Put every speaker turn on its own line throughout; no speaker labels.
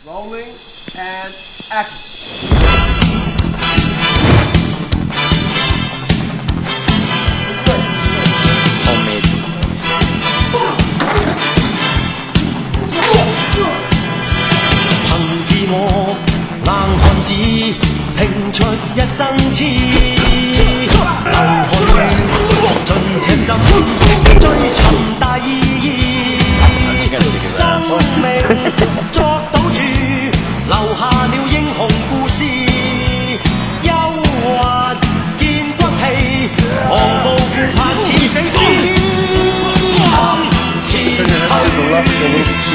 Rolling and action.
憑自我硬漢子拼出一生痴，流汗血盡赤心追尋大意義，生命作賭注留下了英雄故事，憂鬱見骨氣，昂步顧盼似死屍。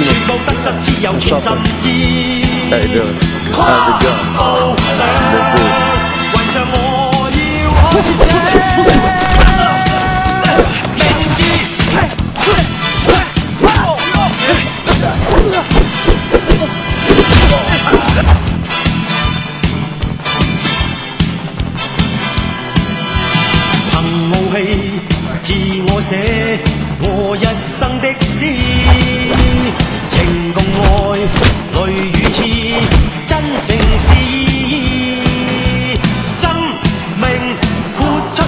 全部得失只有全心知，跨步上，雲上我要開始寫名字。憑傲氣自我寫我一生的詩。情共愛，淚與刺，真誠是意。生命豁出去，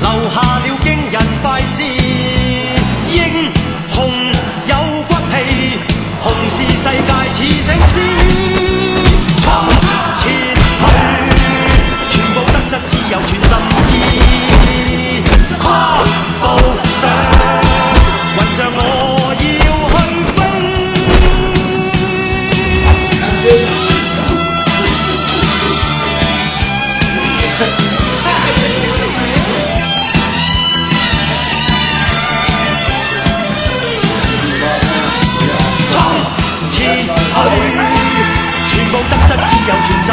留下了驚人快事。英雄有骨氣，同是世界似醒獅。衝前去，全部得失只有全心知。跨步上，雲上我。全部得失只有全心。